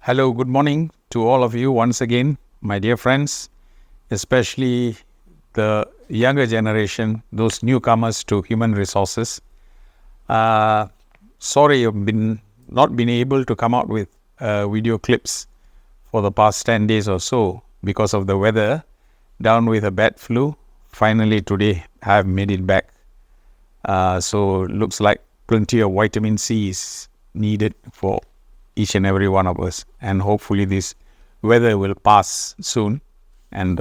Hello, good morning to all of you once again, my dear friends, especially the younger generation, those newcomers to human resources. Sorry, I've not been able to come out with video clips for the past 10 days or so because of the weather, down with a bad flu. Finally, today I have made it back. So looks like plenty of vitamin C is needed for each and every one of us, and hopefully this weather will pass soon and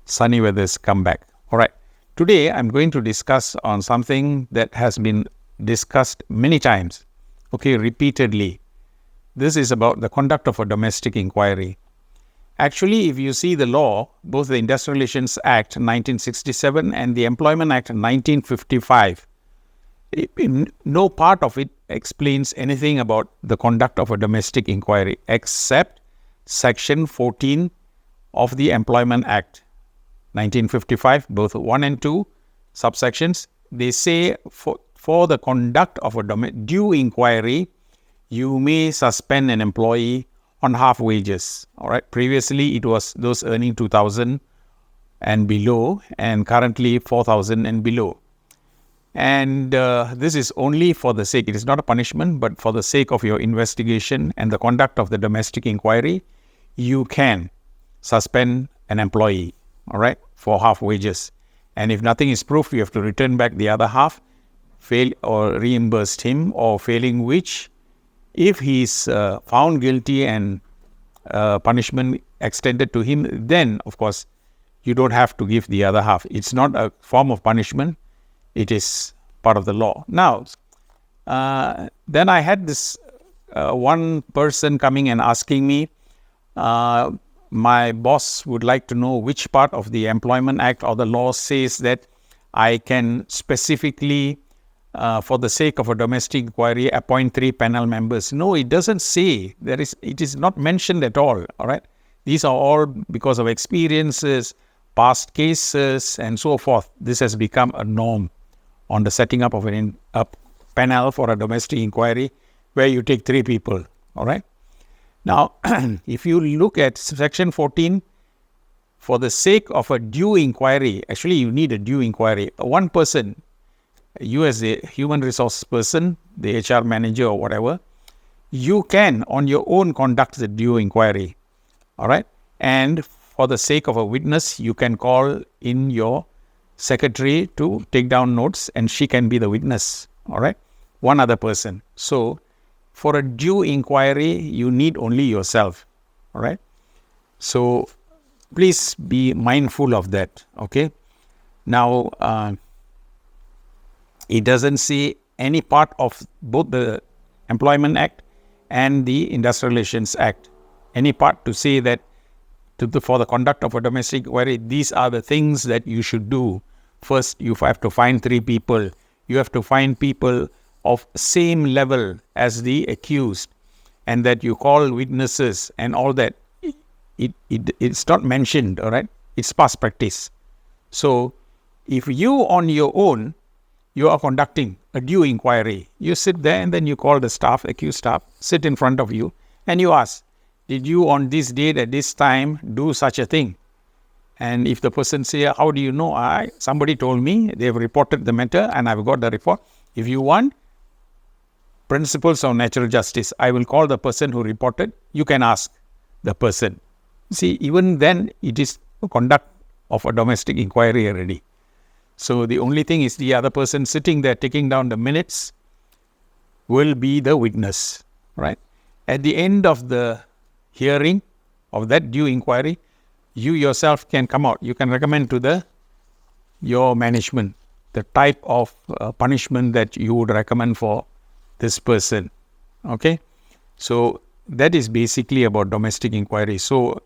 sunny weathers come back. All right, today I'm going to discuss on something that has been discussed many times, repeatedly. This is about the conduct of a domestic inquiry. Actually, if you see the law, both the Industrial Relations Act 1967 and the Employment Act 1955, no part of it explains anything about the conduct of a domestic inquiry except Section 14 of the Employment Act 1955, both 1 and 2 subsections. They say for the conduct of a due inquiry, you may suspend an employee on half wages. All right. Previously, it was those earning 2,000 and below, and currently 4,000 and below. And this is only for the sake, it is not a punishment, but for the sake of your investigation and the conduct of the domestic inquiry, you can suspend an employee, all right, for half wages. And if nothing is proved, you have to return back the other half, fail or reimburse him, or failing which, if he is found guilty and punishment extended to him, then, of course, you don't have to give the other half. It's not a form of punishment. It is part of the law. Now, then I had this one person coming and asking me, my boss would like to know which part of the Employment Act or the law says that I can specifically, for the sake of a domestic inquiry, appoint 3 panel members. No, it doesn't say. It is not mentioned at all. All right. These are all because of experiences, past cases, and so forth. This has become a norm on the setting up of a panel for a domestic inquiry where you take 3 people, all right? Now, if you look at Section 14, for the sake of a due inquiry, actually you need a due inquiry. One person, you as a human resource person, the HR manager or whatever, you can on your own conduct the due inquiry, all right? And for the sake of a witness, you can call in your secretary to take down notes, and she can be the witness, all right? One other person. So for a due inquiry, you need only yourself, all right? So please be mindful of that, okay? Now, it doesn't say any part of both the Employment Act and the Industrial Relations Act, any part to say that for the conduct of a domestic inquiry, these are the things that you should do. First, you have to find 3 people. You have to find people of same level as the accused, and that you call witnesses and all that. It's not mentioned, all right? It's past practice. So, if you on your own, you are conducting a due inquiry, you sit there and then you call the staff, accused staff, sit in front of you, and you ask, did you on this date at this time do such a thing? And if the person say, how do you know? Somebody told me, they've reported the matter and I've got the report. If you want principles of natural justice, I will call the person who reported. You can ask the person. See, even then it is conduct of a domestic inquiry already. So the only thing is the other person sitting there taking down the minutes will be the witness, right? At the end of the hearing of that due inquiry, you yourself can come out. You can recommend to your management the type of punishment that you would recommend for this person. Okay, so that is basically about domestic inquiry. So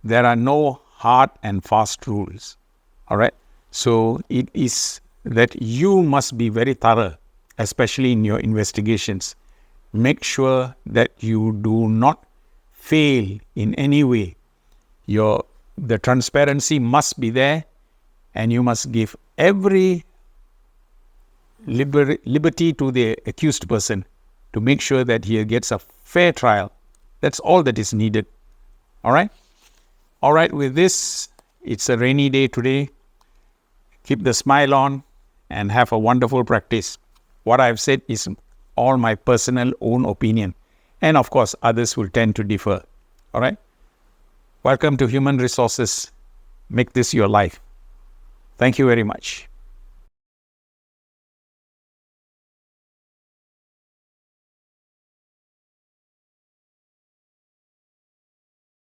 there are no hard and fast rules. All right. So it is that you must be very thorough, especially in your investigations. Make sure that you do not fail in any way. The transparency must be there, and you must give every liberty to the accused person to make sure that he gets a fair trial That's all that is needed. All right? All right, with this, it's a rainy day today. Keep the smile on and have a wonderful practice. What I've said is all my personal own opinion. And of course, others will tend to differ. All right? Welcome to Human Resources. Make this your life. Thank you very much.